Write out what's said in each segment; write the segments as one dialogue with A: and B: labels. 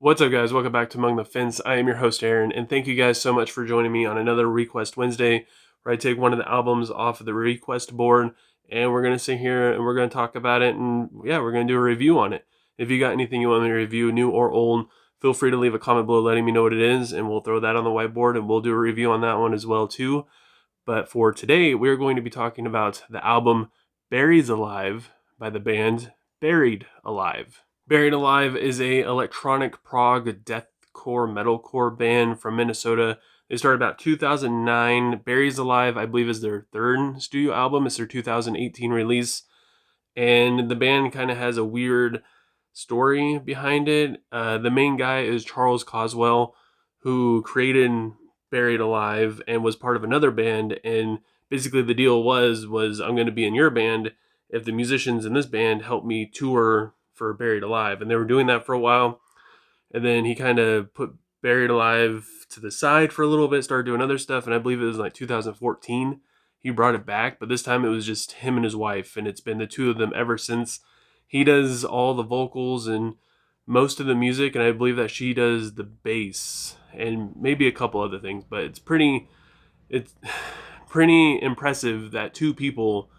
A: What's up, guys? Welcome back to Among the Fence. I am your host, Aaron, and thank you guys so much for joining me on another Request Wednesday, where I take one of the albums off of the request board, and we're going to sit here and we're going to talk about it, and yeah, we're going to do a review on it. If you got anything you want me to review, new or old, feel free to leave a comment below letting me know what it is, and we'll throw that on the whiteboard, and we'll do a review on that one as well, too. But for today, we're going to be talking about the album Berries Alive by the band Berried Alive. Berried Alive is a electronic prog deathcore metalcore band from Minnesota. They started about 2009. Berries Alive, I believe, is their third studio album. It's their 2018 release. And the band kind of has a weird story behind it. The main guy is Charles Caswell, who created Berried Alive and was part of another band. And basically the deal was I'm going to be in your band if the musicians in this band help me tour for Berried Alive. And they were doing that for a while. And then he kind of put Berried Alive to the side for a little bit, started doing other stuff. And I believe it was like 2014 he brought it back, but this time it was just him and his wife, and it's been the two of them ever since. He does all the vocals and most of the music, and I believe that she does the bass and maybe a couple other things, but it's pretty impressive that two people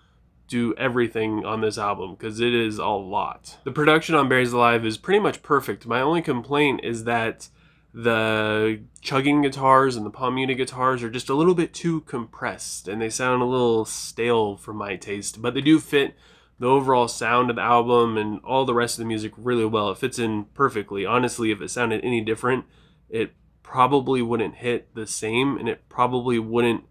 A: do everything on this album, because it is a lot. The production on Bearies Alive is pretty much perfect. My only complaint is that the chugging guitars and the palm muted guitars are just a little bit too compressed, and they sound a little stale for my taste, but they do fit the overall sound of the album and all the rest of the music really well. It fits in perfectly. Honestly, if it sounded any different, it probably wouldn't hit the same, and it probably wouldn't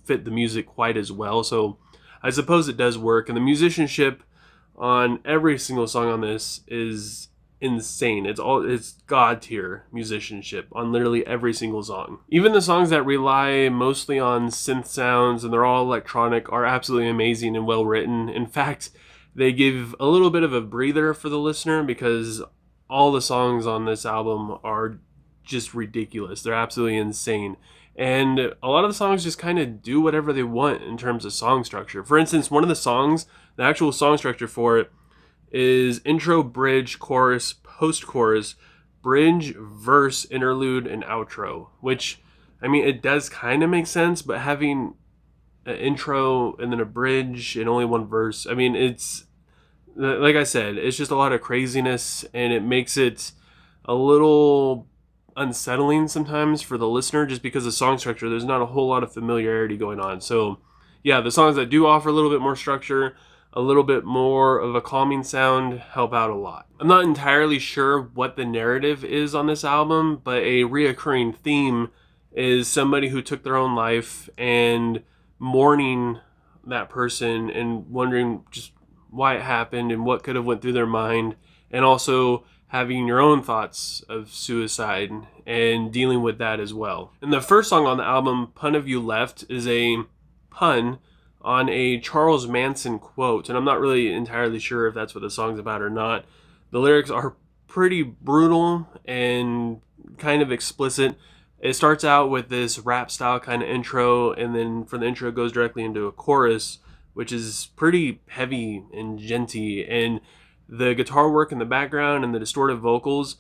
A: fit the music quite as well. So I suppose it does work, and the musicianship on every single song on this is insane. It's god tier musicianship on literally every single song. Even the songs that rely mostly on synth sounds and they're all electronic are absolutely amazing and well written. In fact, they give a little bit of a breather for the listener, because all the songs on this album are just ridiculous. They're absolutely insane. And a lot of the songs just kind of do whatever they want in terms of song structure. For instance, one of the songs, the actual song structure for it, is intro, bridge, chorus, post-chorus, bridge, verse, interlude, and outro. Which, I mean, it does kind of make sense, but having an intro and then a bridge and only one verse, I mean, it's, like I said, it's just a lot of craziness, and it makes it a little unsettling sometimes for the listener, just because of song structure. There's not a whole lot of familiarity going on. So, yeah, the songs that do offer a little bit more structure, a little bit more of a calming sound, help out a lot. I'm not entirely sure what the narrative is on this album, but a reoccurring theme is somebody who took their own life and mourning that person and wondering just why it happened and what could have went through their mind, and also having your own thoughts of suicide and dealing with that as well. And the first song on the album, Pun of You Left, is a pun on a Charles Manson quote, and I'm not really entirely sure if that's what the song's about or not. The lyrics are pretty brutal and kind of explicit. It starts out with this rap style kind of intro, and then from the intro it goes directly into a chorus, which is pretty heavy and genty, and the guitar work in the background and the distorted vocals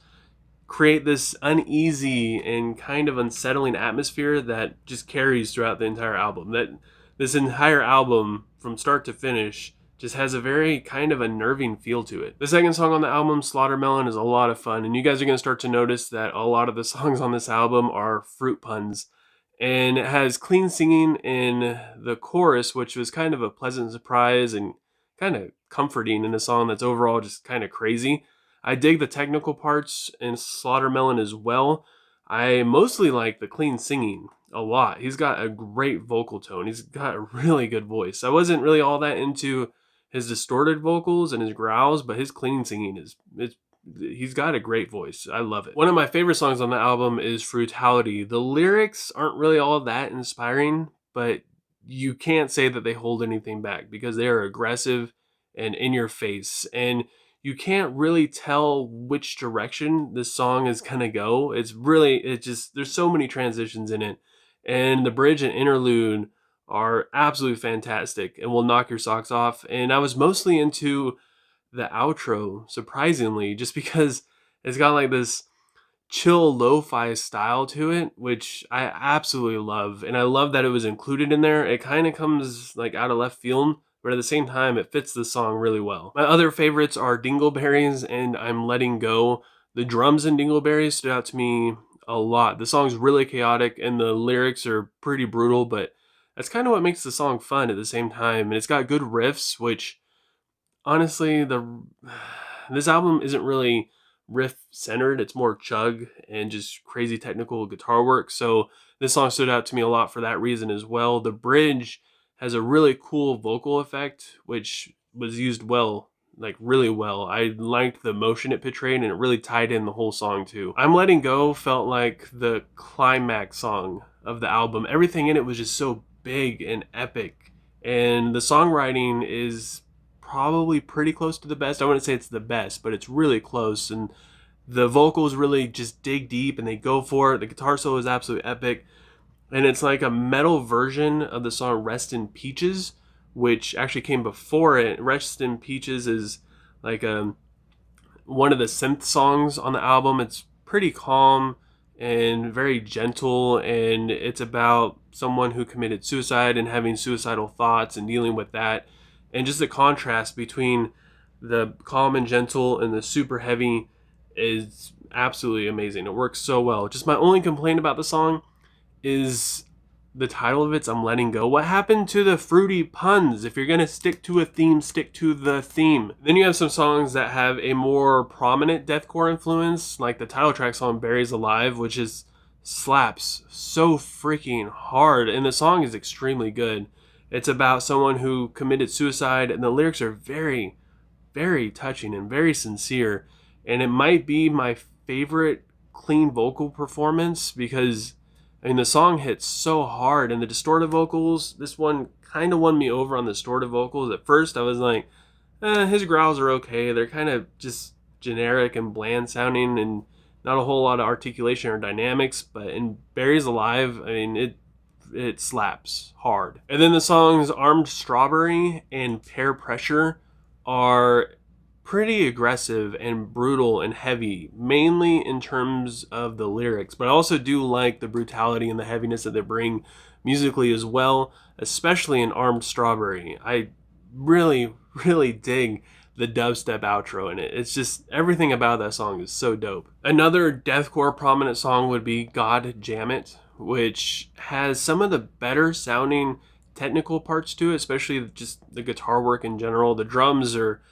A: create this uneasy and kind of unsettling atmosphere that just carries throughout the entire album. That this entire album, from start to finish, just has a very kind of unnerving feel to it. The second song on the album, Slaughtermelon, is a lot of fun, and you guys are going to start to notice that a lot of the songs on this album are fruit puns. And it has clean singing in the chorus, which was kind of a pleasant surprise and kind of comforting in a song that's overall just kind of crazy. I dig the technical parts in Slaughtermelon as well. I mostly like the clean singing a lot. He's got a great vocal tone. He's got a really good voice. I wasn't really all that into his distorted vocals and his growls, but his clean singing he's got a great voice. I love it. One of my favorite songs on the album is Fruitality. The lyrics aren't really all that inspiring, but you can't say that they hold anything back, because they are aggressive and in your face, and you can't really tell which direction this song is gonna go. There's so many transitions in it, and the bridge and interlude are absolutely fantastic and will knock your socks off. And I was mostly into the outro, surprisingly, just because it's got like this chill lo-fi style to it, which I absolutely love. And I love that it was included in there. It kind of comes like out of left field, but at the same time, it fits the song really well. My other favorites are Dingleberries and I'm Letting Go. The drums in Dingleberries stood out to me a lot. The song's really chaotic and the lyrics are pretty brutal, but that's kind of what makes the song fun at the same time. And it's got good riffs, which honestly, this album isn't really riff centered. It's more chug and just crazy technical guitar work. So this song stood out to me a lot for that reason as well. The bridge has a really cool vocal effect, which was used well, like really well. I liked the emotion it portrayed and it really tied in the whole song too. I'm Letting Go felt like the climax song of the album. Everything in it was just so big and epic. And the songwriting is probably pretty close to the best. I wouldn't say it's the best, but it's really close. And the vocals really just dig deep and they go for it. The guitar solo is absolutely epic. And it's like a metal version of the song Rest in Peaches, which actually came before it. Rest in Peaches is like one of the synth songs on the album. It's pretty calm and very gentle, and it's about someone who committed suicide and having suicidal thoughts and dealing with that. And just the contrast between the calm and gentle and the super heavy is absolutely amazing. It works so well. Just my only complaint about the song is the title of it's I'm Letting Go. What happened to the fruity puns? If you're going to stick to a theme, stick to the theme. Then you have some songs that have a more prominent deathcore influence, like the title track song Berries Alive, which is slaps so freaking hard, and the song is extremely good. It's about someone who committed suicide, and the lyrics are very, very touching and very sincere. And it might be my favorite clean vocal performance because, I mean, the song hits so hard, and the distorted vocals, this one kind of won me over on the distorted vocals. At first, I was like, his growls are okay. They're kind of just generic and bland sounding and not a whole lot of articulation or dynamics. But in Berries Alive, I mean, it slaps hard. And then the songs Armed Strawberry and Pear Pressure are pretty aggressive and brutal and heavy, mainly in terms of the lyrics, but I also do like the brutality and the heaviness that they bring musically as well, especially in Armed Strawberry. I really, really dig the dubstep outro in it. It's just, everything about that song is so dope. Another deathcore prominent song would be God Jammit, which has some of the better sounding technical parts to it, especially just the guitar work in general. The drums are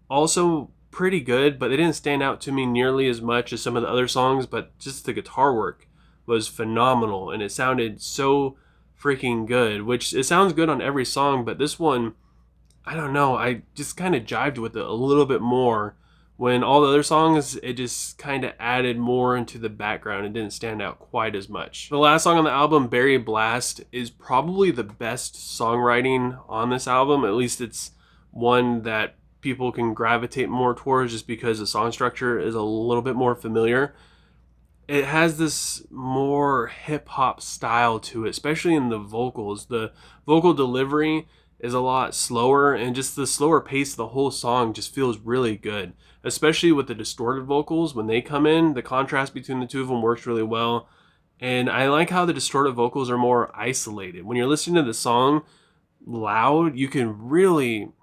A: also pretty good, but they didn't stand out to me nearly as much as some of the other songs, but just the guitar work was phenomenal and it sounded so freaking good, which it sounds good on every song, but this one, I don't know, I just kind of jived with it a little bit more. When all the other songs, it just kind of added more into the background and didn't stand out quite as much. The last song on the album, Berry Blast, is probably the best songwriting on this album. At least it's one that people can gravitate more towards just because the song structure is a little bit more familiar. It has this more hip-hop style to it, especially in the vocals. The vocal delivery is a lot slower, and just the slower pace of the whole song just feels really good, especially with the distorted vocals. When they come in, the contrast between the two of them works really well, and I like how the distorted vocals are more isolated. When you're listening to the song loud, you can really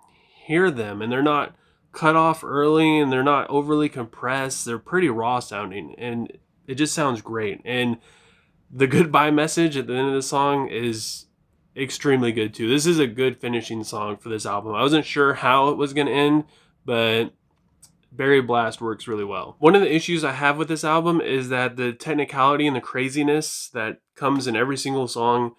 A: hear them, and they're not cut off early, and they're not overly compressed. They're pretty raw sounding, and it just sounds great. And the goodbye message at the end of the song is extremely good too. This is a good finishing song for this album. I wasn't sure how it was going to end, but Berry Blast works really well. One of the issues I have with this album is that the technicality and the craziness that comes in every single song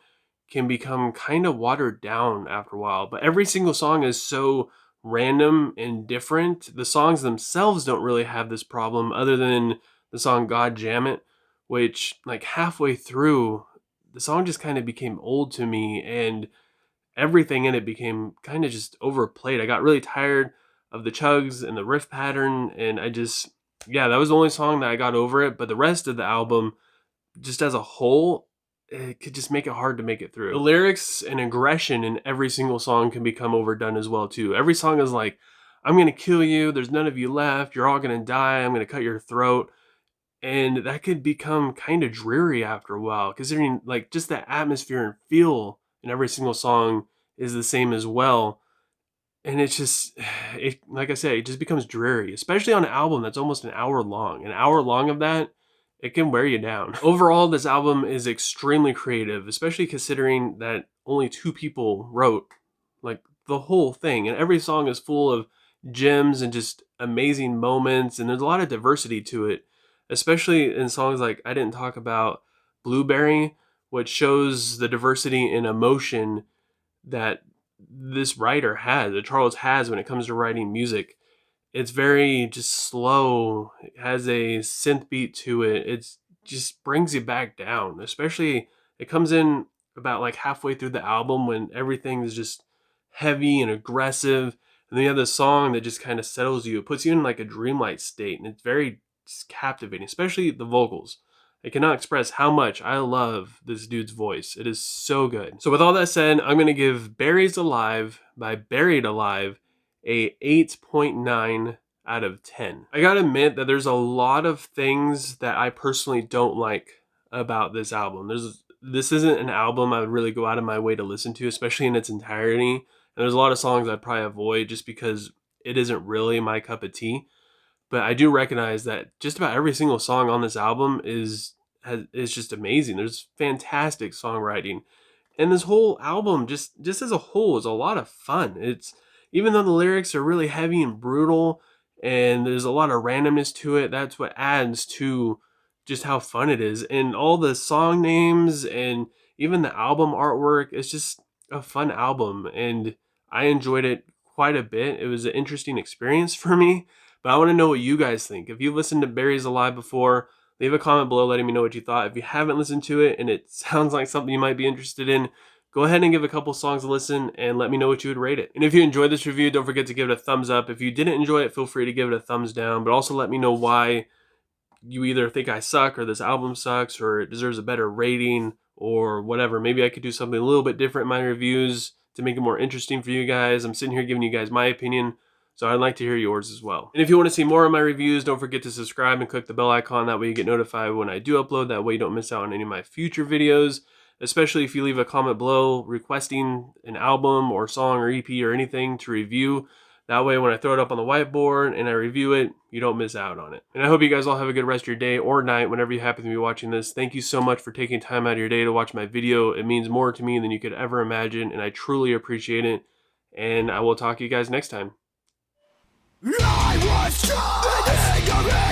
A: can become kind of watered down after a while. But every single song is so random and different. The songs themselves don't really have this problem, other than the song God Jammit, which like halfway through, the song just kind of became old to me, and everything in it became kind of just overplayed. I got really tired of the chugs and the riff pattern, and yeah, that was the only song that I got over it. But the rest of the album, just as a whole, it could just make it hard to make it through. The lyrics and aggression in every single song can become overdone as well too. Every song is like, I'm gonna kill you, there's none of you left, you're all gonna die, I'm gonna cut your throat. and that could become kind of dreary after a while, considering like just the atmosphere and feel in every single song is the same as well. And it's just, it, like I said, it just becomes dreary, especially on an album that's almost an hour long. An hour long of that, it can wear you down. Overall, this album is extremely creative, especially considering that only 2 people wrote like the whole thing. And every song is full of gems and just amazing moments. And there's a lot of diversity to it, especially in songs like I Didn't Talk About Blueberry, which shows the diversity in emotion that this writer has, that Charles has when it comes to writing music. It's very just slow. It has a synth beat to it. It's just brings you back down. Especially it comes in about like halfway through the album when everything is just heavy and aggressive. And then you have this song that just kind of settles you. It puts you in like a dreamlike state, and it's very just captivating, especially the vocals. I cannot express how much I love this dude's voice. It is so good. So with all that said, I'm going to give Berries Alive by Berried Alive a 8.9 out of 10. I gotta admit that there's a lot of things that I personally don't like about this album. This isn't an album I would really go out of my way to listen to, especially in its entirety. And there's a lot of songs I'd probably avoid just because it isn't really my cup of tea. But I do recognize that just about every single song on this album is just amazing. There's fantastic songwriting. And this whole album, just as a whole, is a lot of fun. It's, even though the lyrics are really heavy and brutal and there's a lot of randomness to it, that's what adds to just how fun it is. And all the song names and even the album artwork, it's just a fun album. And I enjoyed it quite a bit. It was an interesting experience for me. But I want to know what you guys think. If you've listened to Bearies Alive before, leave a comment below letting me know what you thought. If you haven't listened to it and it sounds like something you might be interested in, go ahead and give a couple songs a listen and let me know what you would rate it. And if you enjoyed this review, don't forget to give it a thumbs up. If you didn't enjoy it, feel free to give it a thumbs down, but also let me know why you either think I suck or this album sucks or it deserves a better rating or whatever. Maybe I could do something a little bit different in my reviews to make it more interesting for you guys. I'm sitting here giving you guys my opinion, so I'd like to hear yours as well. And if you want to see more of my reviews, don't forget to subscribe and click the bell icon. That way you get notified when I do upload. That way you don't miss out on any of my future videos, especially if you leave a comment below requesting an album or song or EP or anything to review. That way when I throw it up on the whiteboard and I review it, you don't miss out on it. And I hope you guys all have a good rest of your day or night whenever you happen to be watching this. Thank you so much for taking time out of your day to watch my video. It means more to me than you could ever imagine, and I truly appreciate it. And I will talk to you guys next time. I was trying